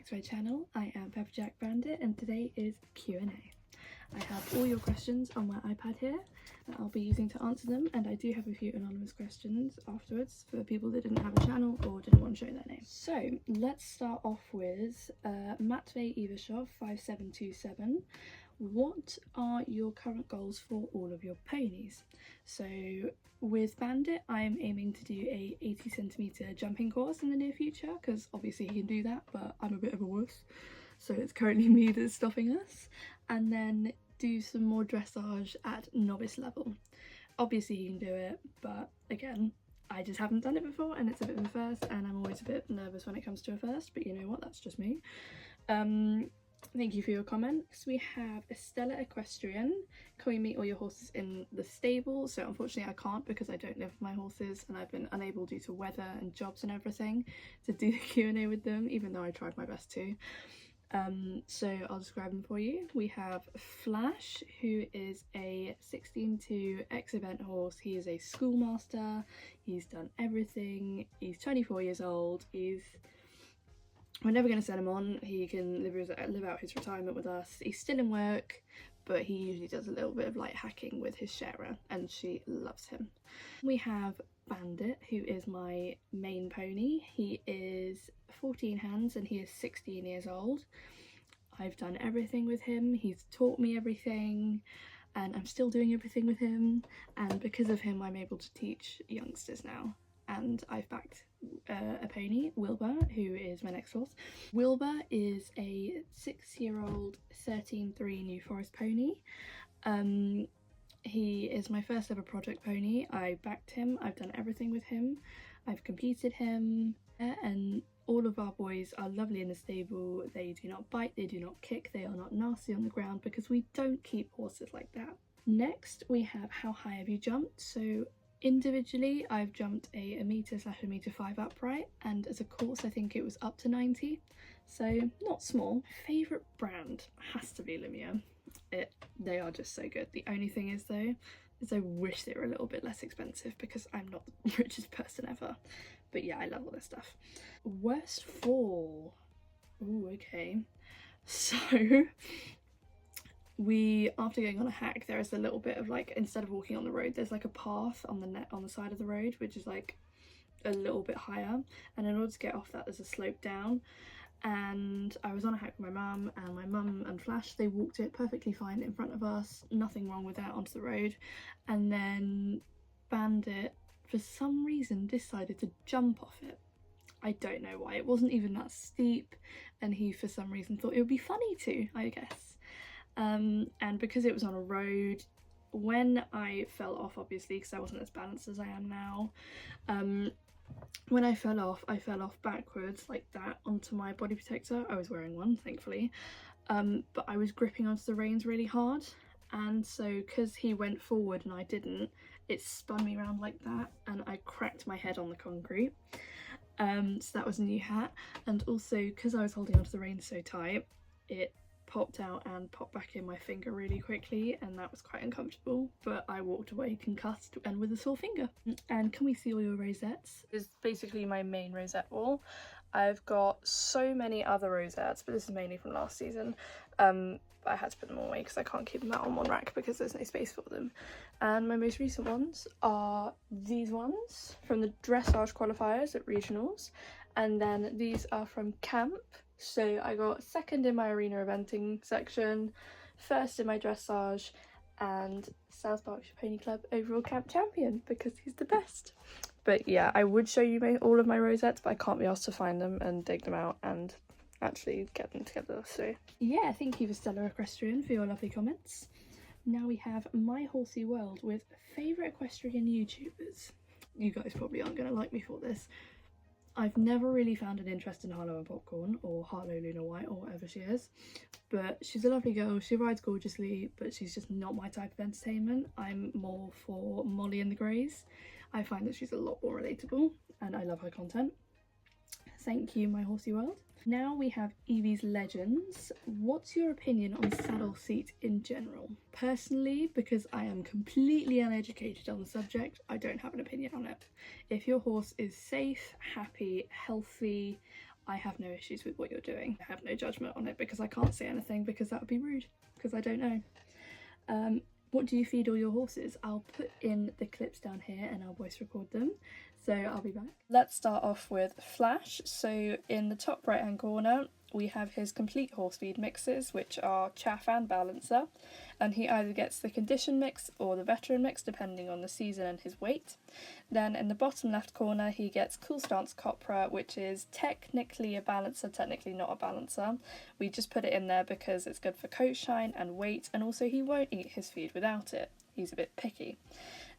to my channel. I am Pepperjack Bandit and today is Q&A. I have all your questions on my iPad here that I'll be using to answer them, and I do have a few anonymous questions afterwards for people that didn't have a channel or didn't want to show their name. So let's start off with Matvey Ivashov 5727. What are your current goals for all of your ponies? So with Bandit, I'm aiming to do a 80cm jumping course in the near future because obviously he can do that, but I'm a bit of a wuss, so it's currently me that's stopping us. And then do some more dressage at novice level. Obviously he can do it, but again, I just haven't done it before and it's a bit of a first, and I'm always a bit nervous when it comes to a first, but you know what, that's just me. Thank you for your comments. We have Estella Equestrian. Can we meet all your horses in the stable? So unfortunately I can't because I don't live with my horses and I've been unable due to weather and jobs and everything to do the Q&A with them, even though I tried my best to. So I'll describe them for you. We have Flash, who is a 16-2 ex-event horse. He is a schoolmaster. He's done everything. He's 24 years old. We're never going to send him on. He can live out his retirement with us. He's still in work, but he usually does a little bit of light hacking with his sharer, and she loves him. We have Bandit, who is my main pony. He is 14 hands and he is 16 years old. I've done everything with him. He's taught me everything, and I'm still doing everything with him. And because of him, I'm able to teach youngsters now. And I've backed a pony, Wilbur, who is my next horse. Wilbur is a 6-year-old 13-3 New Forest pony. He is my first ever project pony. I backed him, I've done everything with him, I've competed him, and all of our boys are lovely in the stable. They do not bite, they do not kick, they are not nasty on the ground because we don't keep horses like that. Next we have how high have you jumped? So individually I've jumped a metre/1.5 metre upright, and as a course I think it was up to 90, so not small. Favourite brand has to be Lumia. They are just so good. The only thing is though, is I wish they were a little bit less expensive because I'm not the richest person ever. But yeah, I love all this stuff. Worst fall. Ooh, okay. So after going on a hack, there is a little bit of like, instead of walking on the road, there's like a path on the side of the road, which is like a little bit higher, and in order to get off that there's a slope down. And I was on a hack with my mum and Flash, they walked it perfectly fine in front of us, nothing wrong with that, onto the road. And then Bandit for some reason decided to jump off it. I don't know why. It wasn't even that steep, and he for some reason thought it would be funny to, I guess. And because it was on a road, when I fell off, obviously because I wasn't as balanced as I am now, when I fell off backwards like that onto my body protector. I was wearing one, thankfully, but I was gripping onto the reins really hard, and so because he went forward and I didn't, it spun me around like that and I cracked my head on the concrete. So that was a new hat, and also because I was holding onto the reins so tight, it popped out and popped back in my finger really quickly, and that was quite uncomfortable, but I walked away concussed and with a sore finger. And can we see all your rosettes? This is basically my main rosette wall. I've got so many other rosettes, but this is mainly from last season. But I had to put them all away because I can't keep them out on one rack because there's no space for them. And my most recent ones are these ones from the dressage qualifiers at regionals, and then these are from camp. So I got second in my arena eventing section, first in my dressage, and South Berkshire Pony Club overall camp champion because he's the best. But yeah, I would show you all of my rosettes, but I can't be asked to find them and dig them out and actually get them together. So yeah, thank you for Stella Equestrian for your lovely comments. Now we have My Horsey World with favourite equestrian YouTubers. You guys probably aren't going to like me for this. I've never really found an interest in Harlow and Popcorn, or Harlow Luna White, or whatever she is, but she's a lovely girl. She rides gorgeously, but she's just not my type of entertainment. I'm more for Molly and the Greys. I find that she's a lot more relatable and I love her content. Thank you, My Horsey World. Now we have Evie's Legends. What's your opinion on saddle seat in general? Personally, because I am completely uneducated on the subject, I don't have an opinion on it. If your horse is safe, happy, healthy, I have no issues with what you're doing. I have no judgment on it because I can't say anything because that would be rude because I don't know. What do you feed all your horses? I'll put in the clips down here and I'll voice record them. So I'll be back. Let's start off with Flash. So in the top right hand corner we have his complete horse feed mixes, which are Chaff and Balancer, and he either gets the condition mix or the veteran mix depending on the season and his weight. Then in the bottom left corner he gets Cool Stance Copra, which is technically a balancer, technically not a balancer. We just put it in there because it's good for coat shine and weight, and also he won't eat his feed without it. He's a bit picky.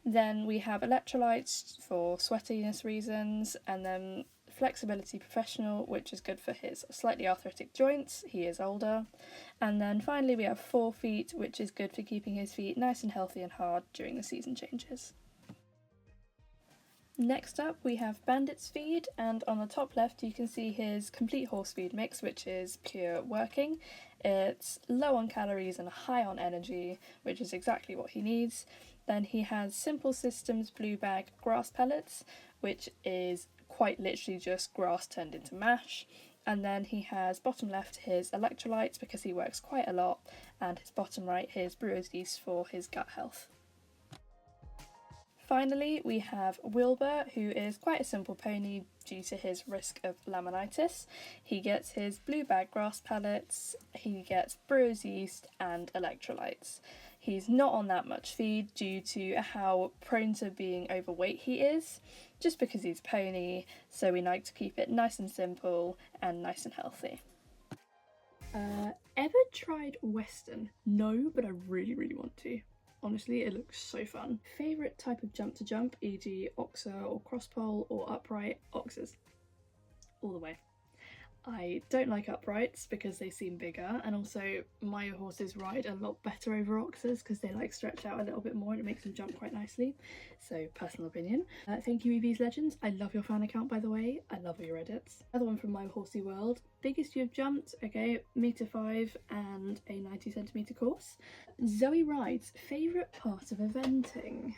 Then we have Electrolytes for sweatiness reasons, and then Flexibility Professional, which is good for his slightly arthritic joints, he is older. And then finally we have 4 Feet, which is good for keeping his feet nice and healthy and hard during the season changes. Next up we have Bandit's feed, and on the top left you can see his complete horse feed mix, which is pure working. It's low on calories and high on energy, which is exactly what he needs. Then he has Simple Systems Blue Bag grass pellets, which is quite literally just grass turned into mash. And then he has bottom left his electrolytes because he works quite a lot, and his bottom right his brewer's yeast for his gut health. Finally, we have Wilbur, who is quite a simple pony due to his risk of laminitis. He gets his blue bag grass pellets, he gets brewer's yeast and electrolytes. He's not on that much feed due to how prone to being overweight he is, just because he's a pony, so we like to keep it nice and simple and nice and healthy. Ever tried Western? No, but I really, really want to. Honestly, it looks so fun. Favourite type of jump to jump, e.g. oxer or crosspole or upright? Oxers. All the way. I don't like uprights because they seem bigger, and also my horses ride a lot better over oxers because they like stretch out a little bit more and it makes them jump quite nicely. So, personal opinion. Thank you EV's Legends. I love your fan account, by the way. I love your edits. Another one from My Horsey World. Biggest you've jumped, okay, 1.5 and a 90cm course. Zoe rides. Favourite part of eventing?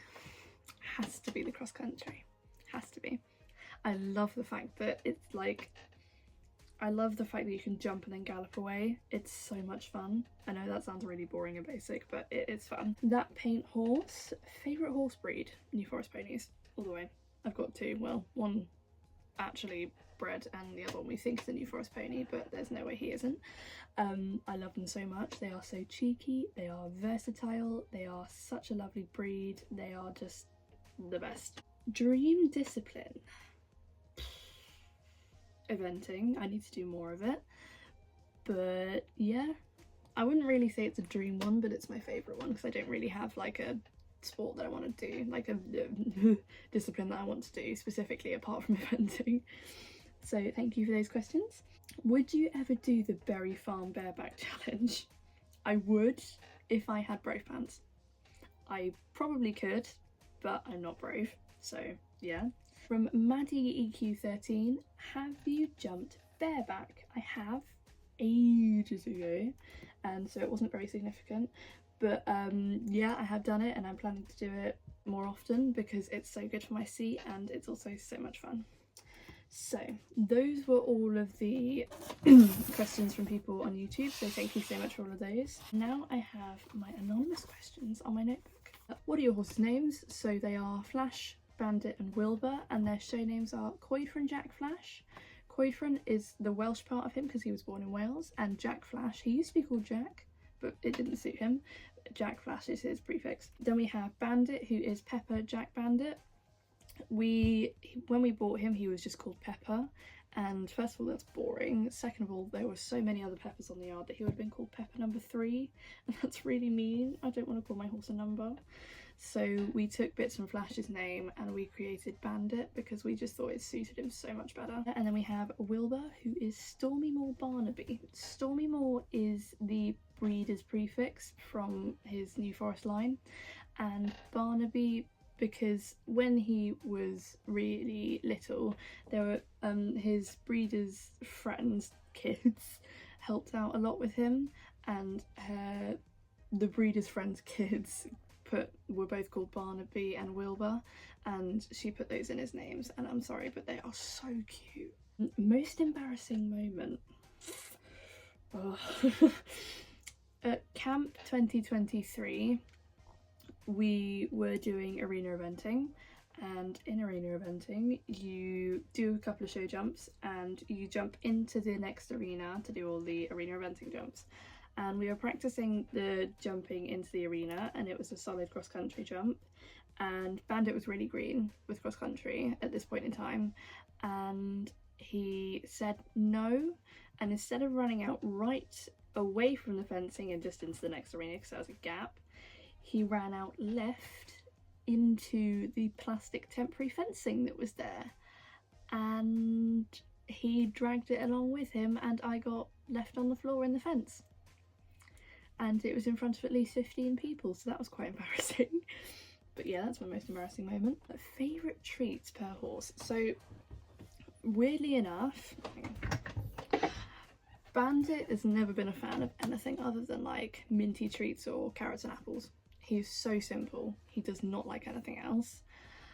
Has to be the cross country. Has to be. I love the fact that it's like, I love the fact that you can jump and then gallop away. It's so much fun. I know that sounds really boring and basic, but it's fun. That paint horse. Favourite horse breed? New Forest ponies. All the way. I've got 2. Well, one actually bred and the other one we think is a New Forest pony, but there's no way he isn't. I love them so much. They are so cheeky. They are versatile. They are such a lovely breed. They are just the best. Dream discipline. Eventing. I need to do more of it, but yeah, I wouldn't really say it's a dream one, but it's my favourite one because I don't really have like a sport that I want to do, like a discipline that I want to do specifically apart from eventing. So thank you for those questions. Would you ever do the Berry Farm bareback challenge? I would if I had brave pants. I probably could, but I'm not brave, so yeah. From Maddie EQ13, have you jumped bareback? I have, ages ago, and so it wasn't very significant, but yeah, I have done it and I'm planning to do it more often because it's so good for my seat and it's also so much fun. So those were all of the questions from people on YouTube, so thank you so much for all of those. Now I have my anonymous questions on my notebook. What are your horses' names? So they are Flash, Bandit and Wilbur, and their show names are Coedfran Jack Flash. Coedfran is the Welsh part of him because he was born in Wales, and Jack Flash, he used to be called Jack, but it didn't suit him. Jack Flash is his prefix. Then we have Bandit, who is Pepper Jack Bandit. When we bought him, he was just called Pepper, and first of all, that's boring. Second of all, there were so many other Peppers on the yard that he would have been called Pepper number 3, and that's really mean. I don't want to call my horse a number. So we took bits from Flash's name and we created Bandit because we just thought it suited him so much better. And then we have Wilbur, who is Stormymore Barnaby. Stormymore is the breeder's prefix from his New Forest line, and Barnaby because when he was really little, there were his breeder's friends' kids helped out a lot with him, and the breeder's friends' kids were both called Barnaby and Wilbur, and she put those in his names, and I'm sorry, but they are so cute. Most embarrassing moment. Oh. At Camp 2023, we were doing arena eventing, and in arena eventing you do a couple of show jumps and you jump into the next arena to do all the arena eventing jumps. And we were practicing the jumping into the arena, and it was a solid cross-country jump, and Bandit was really green with cross-country at this point in time, and he said no, and instead of running out right away from the fencing and just into the next arena because there was a gap, he ran out left into the plastic temporary fencing that was there, and he dragged it along with him, and I got left on the floor in the fence, and it was in front of at least 15 people, so that was quite embarrassing. But yeah, that's my most embarrassing moment. Favourite treats per horse. So weirdly enough, Bandit has never been a fan of anything other than like minty treats or carrots and apples. He's so simple, he does not like anything else.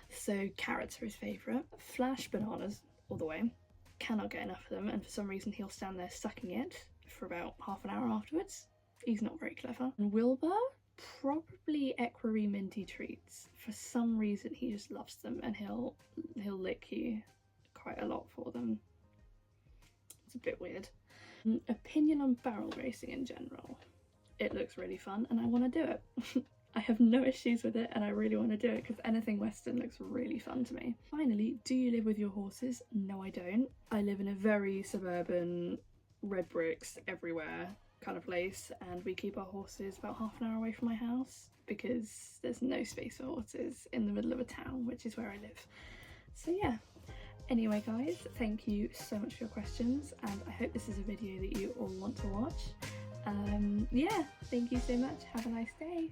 So carrots are his favourite. Flash bananas all the way, cannot get enough of them, and for some reason he'll stand there sucking it for about half an hour afterwards. He's not very clever. And Wilbur, probably equerry minty treats. For some reason he just loves them, and he'll lick you quite a lot for them. It's a bit weird. Opinion on barrel racing in general. It looks really fun and I want to do it. I have no issues with it and I really want to do it because anything Western looks really fun to me. Finally, do you live with your horses? No, I don't. I live in a very suburban, red bricks everywhere kind of place, and we keep our horses about half an hour away from my house because there's no space for horses in the middle of a town, which is where I live. So yeah. Anyway guys, thank you so much for your questions, and I hope this is a video that you all want to watch. Yeah, thank you so much. Have a nice day.